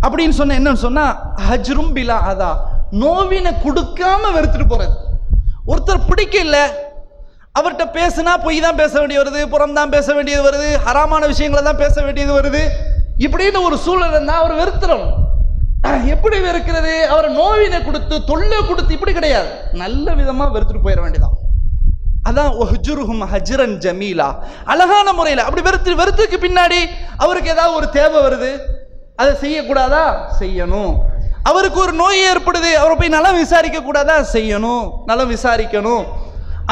அப்படின்னு சொன்ன என்னன்னு சொன்னா, ஹஜ்ரும் பிலா அதா, நோவினை கொடுக்காம வெறுத்துட்டு போறது. ஒருத்தர் பிடிக்கல, அவர்கிட்ட பேசுனா பொய் தான் பேச வேண்டியது வருது, புறம் தான் பேச வேண்டியது வருது, ஹராமான விஷயங்களை தான் பேச வேண்டியது வருது. இப்படின்னு ஒரு சூழல் இருந்தா அவர் வெறுத்துறோம். எப்படி வெறுக்கிறது? அவரை நோவினை கொடுத்து தொல்லை கொடுத்து இப்படி கிடையாது, நல்ல விதமா வெறுத்துட்டு போயிட வேண்டியதான். அதான் வஹ்ஜுருஹும் ஹஜ்ரன் ஜமீலா, அழகான முறையில். அப்படி வெறுத்துக்கு பின்னாடி அவருக்கு ஏதாவது ஒரு தேவை வருது, அதை செய்யக்கூடாதா? செய்யணும். அவருக்கு ஒரு நோய் ஏற்படுது, அவரை போய் நலம் விசாரிக்க கூடாதா? செய்யணும், நலம் விசாரிக்கணும்.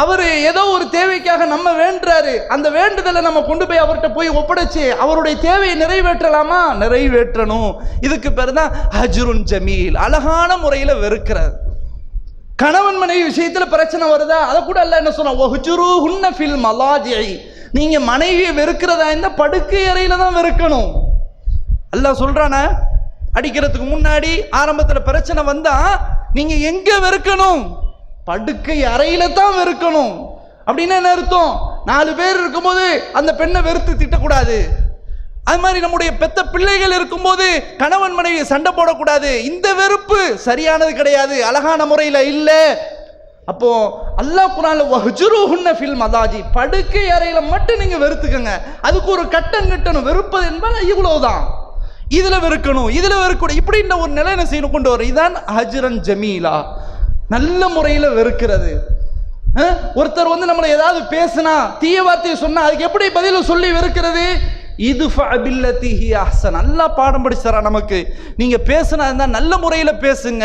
அவர் ஏதோ ஒரு தேவைக்காக நம்ம வேண்டுறாரு, அந்த வேண்டுதலை நம்ம கொண்டு போய் அவர்கிட்ட போய் ஒப்படைச்சு அவருடைய தேவையை நிறைவேற்றலாமா? நிறைவேற்றணும். இதுக்கு பேர் தான் ஹஜ்ருன் ஜமீல், அழகான முறையில் வெறுக்கிறது. கணவன் மனைவி விஷயத்துல பிரச்சனை வருதா? அதை கூட அல்லாஹ் என்ன சொன்னா, வஹ்ஜுருஹுன்ன ஃபில் மலாஜிஇ, நீங்க மனைவியை வெறுக்கிறதா இந்த படுக்கை அறையில தான் வெறுக்கணும். அல்லாஹ் சொல்றானே, அடிக்கிறதுக்கு முன்னாடி ஆரம்பத்தில் பிரச்சனை வந்தா நீங்க எங்க வெறுக்கணும்? படுக்கை அறையில தான் வெறுக்கணும். அப்படின்னு என்ன அர்த்தம்? 4 பேர் இருக்கும்போது அந்த பெண்ணை வெறுத்து திட்டக்கூடாது. அது மாதிரி நம்முடைய பெத்த பிள்ளைகள் இருக்கும்போது கணவன் மனைவி சண்டை போடக்கூடாது. இந்த வெறுப்பு சரியானது கிடையாது, அழகான முறையில் இல்லை. அப்போ அல்லாஹ் குர்ஆன்ல வஹ்ஜுருஹுன்ன ஃபில் மதாஜி, படுக்கை அறையில மட்டும் நீங்க வெறுத்துக்கங்க. அதுக்கு ஒரு கட்டம் கட்டணும். வெறுப்பது என்பது இவ்வளவுதான், இதுல வெறுக்கணும், இதுல வெறுக்கணும், இப்படின்ற ஒரு நிலை என்ன செய்யணும்? கொண்டு வரும். இதான் ஹஜ்ரன் ஜமீலா, நல்ல முறையில் வெறுக்கிறது. ஒருத்தர் நம்மளை ஏதாவது பேசினா, தீய வார்த்தையை சொன்னா அதுக்கு எப்படி பதில் சொல்லி வெறுக்கிறது? இதுஃபா பில்லதி ஹிய அஹ்சன். நல்லா பாடம் படிச்சாரா நமக்கு. நீங்க பேசினா இருந்தா நல்ல முறையில் பேசுங்க.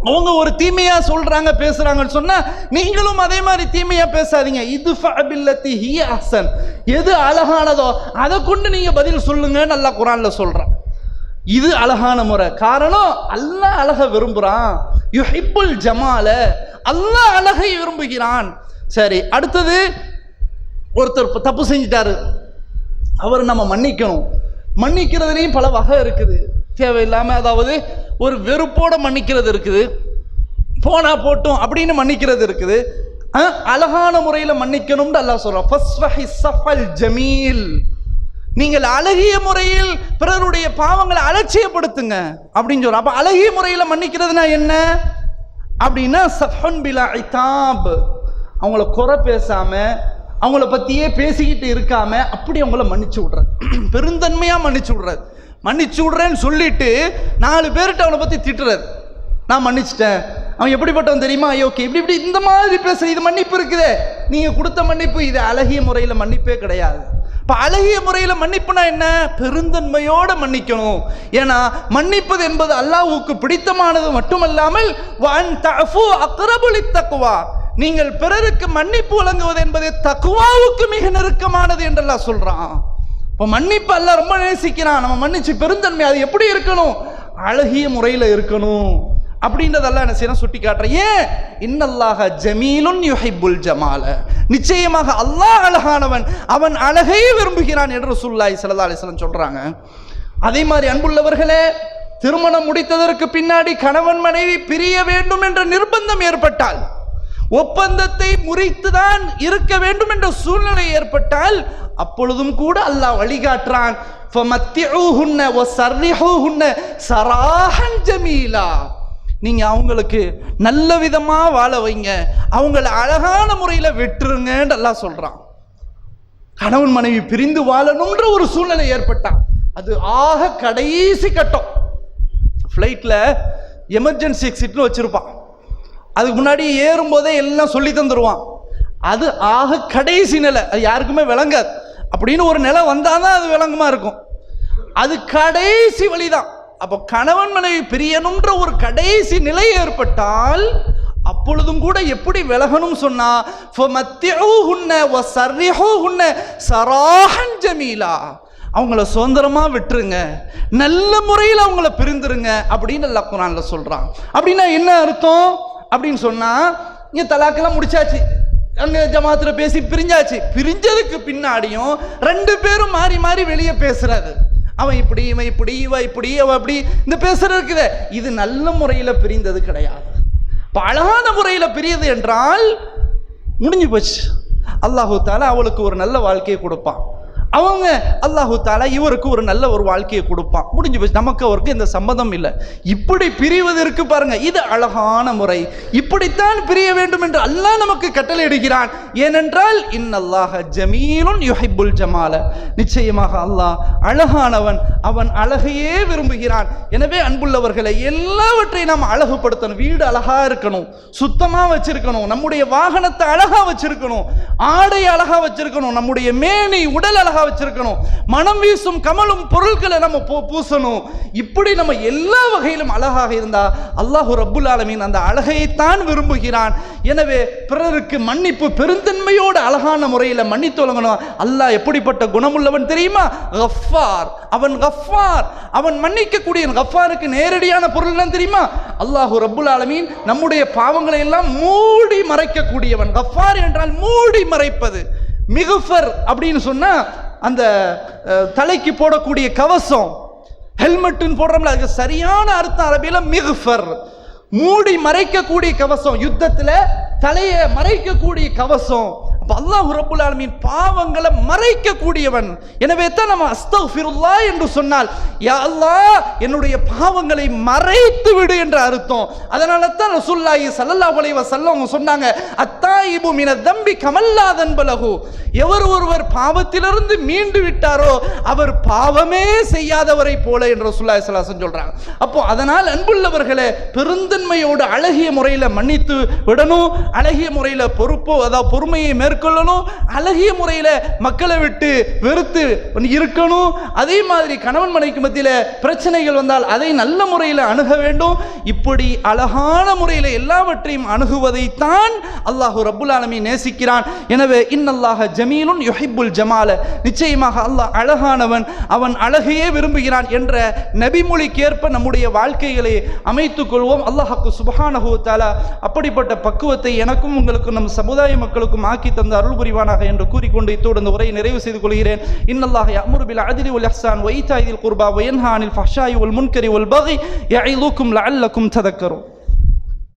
அவங்க ஒரு தீமையா சொல்றாங்க பேசுறாங்கன்னு சொன்னா நீங்களும் அதே மாதிரி தீமையா பேசாதீங்க. இத்ஃபா பில்லத்தி ஹிய அஹ்சன், எது அழகானதோ அதை கொண்டு நீங்க பதில் சொல்லுங்கன்னு அல்லாஹ் குர்ஆன்ல சொல்றான். இது அழகான முறை. காரணம் அல்லாஹ் அழகை விரும்புறான். யுஹிப்புல் ஜமால, அல்லாஹ் அழகை விரும்புகிறான். சரி, அடுத்தது ஒருத்தர் தப்பு செஞ்சிட்டாரு, அவர் நம்ம மன்னிக்கணும். மன்னிக்கிறதுலையும் பல வகை இருக்குது. தேவையில்லாம, அதாவது ஒரு வெறுப்போட மன்னிக்கிறது இருக்குது, போனா போட்டும் அப்படின்னு மன்னிக்கிறது இருக்குது. அழகான முறையில் மன்னிக்கணும்னு அல்லாஹ் சொல்றான். ஃபஸ்ஃபஹி ஸஃபல் ஜமீல், நீங்கள் அழகிய முறையில் பிறருடைய பாவங்களை அலட்சியப்படுத்துங்க அப்படின்னு சொல்றான். அப்ப அழகிய முறையில் மன்னிக்கிறதுனா என்ன அப்படின்னா சஃபன் பிலா இதாப், அவங்கள குறை பேசாம அவங்கள பத்தியே பேசிக்கிட்டு இருக்காம அப்படி அவங்கள மன்னிச்சு விடுறது, பெருந்தன்மையா மன்னிச்சு விடுறது. மன்னிச்சு விடுறேன்னு சொல்லிட்டு 4 பேர்கிட்ட அவளை பத்தி திட்டுறது. நான் மன்னிச்சிட்டேன், அவன் எப்படிப்பட்டவன் தெரியுமா, ஓகே இப்படி இப்படி இந்த மாதிரி பேச, இது மன்னிப்பு இருக்குதே, நீங்க கொடுத்த மன்னிப்பு இது அழகிய முறையில மன்னிப்பே கிடையாது. இப்ப அழகிய முறையில மன்னிப்புனா என்ன, பெருந்தன்மையோட மன்னிக்கணும். ஏன்னா மன்னிப்பது என்பது அல்லாஹ்வுக்கு பிடித்தமானது மட்டுமல்லாமல் வஅன் தஅஃபு அக்ரபு லித்தக்வா, நீங்கள் பிறருக்கு மன்னிப்பு வழங்குவது என்பது தக்வாவுக்கு மிக நெருக்கமானது என்று அல்லாஹ் சொல்றான். இப்போ மன்னிப்பு அல்லாஹ் ரொம்ப நேசிக்கிறான். நம்ம மன்னிச்சு பெருந்தன்மை அது எப்படி இருக்கணும், அழகிய முறையில் இருக்கணும் அப்படின்றதெல்லாம் என்ன செய்யணும் சுட்டி காட்டுறேன். ஏன், இன்னல்லாஹ ஜமீலுன் யுஹிப்புல் ஜமால, நிச்சயமாக அல்லாஹ் அழகானவன், அவன் அழகை விரும்புகிறான் என்று ரசூலுல்லாஹி ஸல்லல்லாஹு அலைஹி வஸல்லம் சொல்றாங்க. அதே மாதிரி அன்புள்ளவர்களே, திருமணம் முடித்ததற்கு பின்னாடி கணவன் மனைவி பிரிய வேண்டும் என்ற நிர்பந்தம் ஏற்பட்டால், ஒப்பந்தத்தை முறித்துதான் இருக்க வேண்டும் என்ற சூழ்நிலை ஏற்பட்டால் அப்பொழுதும் கூட அல்லாஹ் வழிகாட்டுறான். ஃபமத்திஊஹுன்ன வஸர்ரிஹூஹுன்ன சராஹன் ஜமீலா, நீங்க அவங்களுக்கு நல்ல விதமா வாழ வைங்க, அவங்கள அழகான முறையில் வெற்றுங்கன்னு அல்லாஹ் சொல்றான். கணவன் மனைவி பிரிந்து வாழணும்ன்ற ஒரு சூழ்நிலை ஏற்பட்டா அது ஆக கடைசி கட்டம். ஃப்ளைட்ல எமர்ஜென்சி எக்ஸிட்னு வச்சிருப்பான், அதுக்கு முன்னாடி ஏறும்போதே எல்லாம் சொல்லி தந்துடுவான். அது ஆக கடைசி நிலை, அது யாருக்குமே விளங்காது. அப்படின்னு ஒரு நிலை வந்தாதான் அது விளங்குமா இருக்கும். அது கடைசி வழிதான். அப்போ கணவன் மனைவி பிரியணும்ன்ற ஒரு கடைசி நிலை ஏற்பட்டால் அப்பொழுதும் கூட எப்படி விலகணும் சொன்னா ஃபமத்திஊஹுன்ன வஸர்ரிஹூஹுன்ன சராஹன் ஜமீலா, அவங்கள சுதந்திரமா விட்டுருங்க, நல்ல முறையில் அவங்கள பிரிந்துருங்க அப்படின்னு அல்லாஹ் குர்ஆன்ல சொல்றான். அப்படின்னா என்ன அர்த்தம் அப்படின்னு சொன்னா, இங்க தலாக்கெல்லாம் முடிச்சாச்சு, அங்க ஜமாத்துல பேசி பிரிஞ்சாச்சு. பிரிஞ்சதுக்கு பின்னாடியும் 2 பேரும் மாறி மாறி வெளியே பேசுறாரு. அவன் இப்படி, இவன் இப்படி, இவ இப்படி, அவ அப்படி, இந்த பேசுறது இருக்குதே, இது நல்ல முறையில பிரிந்தது கிடையாது. இப்ப அழகான முறையில பிரியது என்றால் முடிஞ்சு போச்சு. அல்லாஹு தஆலா அவளுக்கு ஒரு நல்ல வாழ்க்கையை கொடுப்பான், அவங்க அல்லாஹு தஆலா இவருக்கு ஒரு நல்ல ஒரு வாழ்க்கையை கொடுப்பான், முடிஞ்சு போச்சு. நமக்கு அவருக்கு இந்த சம்பந்தம் இல்லை. இப்படி பிரிவதற்கு பாருங்க, இது அழகான முறை. இப்படித்தான் பிரிய வேண்டும் என்று அல்லாஹ் நமக்கு கட்டளை இடுகிறான். ஏனென்றால் இன்னல்லாஹ ஜமீலுன் யுஹிப்புல் ஜமால, நிச்சயமாக அல்லாஹ் அழகானவன், அவன் அழகையே விரும்புகிறான். எனவே அன்புள்ளவர்களை, எல்லாவற்றையும் நாம் அழகுபடுத்தணும். வீடு அழகா இருக்கணும், சுத்தமா வச்சிருக்கணும், நம்முடைய வாகனத்தை அழகா வச்சிருக்கணும், ஆடை அழகா வச்சிருக்கணும், நம்முடைய மேனி உடல் அழகா வச்சிருக்கணும், மனம் வீசும் கமலும் பொருட்களை நம்ம பூசணும். இப்படி நம்ம எல்லா வகையிலும் அழகாக இருந்தா அல்லாஹ் ரப்புல் ஆலமீன் அந்த அழகைத்தான் விரும்புகிறான். எனவே பிறருக்கு மன்னிப்பு பெருந்தன்மையோடு அழகான முறையில் மன்னித்து வழங்கணும். அல்லாஹ் எப்படிப்பட்ட குணமுள்ளவன் தெரியுமா, கஃபார், அவன் கஃபார், அவன் மன்னிக்கக்கூடிய. கஃபாருக்கு நேரடியான பொருள் என்ன தெரியுமா, அல்லாஹ் ரப்புல் ஆலமீன் நம்முடைய பாவங்களை எல்லாம் மூடி மறைக்கக்கூடியவன். கஃபார் என்றால் மூடி மறைப்பது. மிகுஃபர் அப்படின்னு சொன்னா அந்த தலைக்கு போடக்கூடிய கவசம், ஹெல்மெட்டுன்னு போடுறோம்ல, அதுக்கு சரியான அர்த்தம் அரபியில மிகுஃபர், மூடி மறைக்கக்கூடிய கவசம், யுத்தத்துல தலையை மறைக்கக்கூடிய கவசம். அல்லாஹ் ரப்புல் ஆலமீன் பாவங்களை மறைக்கக்கூடியவன். எனவே தான் நம்ம அஸ்தக்ஃபிருல்லாஹ் என்று சொன்னால், யா அல்லாஹ் என்னுடைய பாவங்களை மறைத்து விடு என்ற அர்த்தம். அதனால தான் ரசூலுல்லாஹி ஸல்லல்லாஹு அலைஹி வஸல்லம் சொன்னாங்க, அத்தாயிபு மின தம்பி கமல்லா தன்பலஹு, எவர் ஒருவர் பாவத்திலிருந்து மீண்டு விட்டாரோ அவர் பாவமே செய்யாதவரை போல என்று ரசூலுல்லாஹி ஸல்லல்லாஹு அலைஹி வஸல்லம் சொல்றாங்க. அப்போ அதனால் அன்புள்ளவர்களே, பெருந்தன்மையோடு அழகிய முறையில் மன்னித்து விடணும். அழகிய முறையில் பொறுமையை மேற்கொள்ள மேற்கொள்ளணும், அழகிய முறையில் மக்களை விட்டு வெறுத்து இருக்கணும். அதே மாதிரி கணவன் மனைவிக்கு மத்தியில் பிரச்சனைகள் வந்தால் அதை நல்ல முறையில் அணுக வேண்டும். இப்படி அழகான முறையில் எல்லாவற்றையும் அணுகுவதைத்தான் அல்லாஹு ரப்புல் ஆலமீன் நேசிக்கிறான். எனவே இன்னல்லாஹ ஜமீலுன் யுஹிப்புல் ஜமால, நிச்சயமாக அல்லாஹ் அழகானவன், அவன் அழகையே விரும்புகிறான் என்ற நபிமொழிக்கேற்ப நம்முடைய வாழ்க்கைகளை அமைத்துக் கொள்வோம். அல்லாஹ்வுக்கு சுப்ஹானஹு வ தஆலா அப்படிப்பட்ட பக்குவத்தை எனக்கும் உங்களுக்கும் நம் சமுதாய மக்களுக்கும் ஆக்கி தந்த அருள் புரிவானாக என்று கூறிக்கொண்டு இத்தோடு இந்த உரையை நிறைவு செய்து கொள்கிறேன். இன்னல்லாஹ யஅமுரு பில் அத்லி வல் இஹ்சான் வ ஈதாஇல் குர்பா வ யன்ஹா அனில் ஃபஹ்ஷாஇ வல் முன்கரி வல் பகி யஇதுக்கும் லஅல்லக்கும் ததக்கரும்.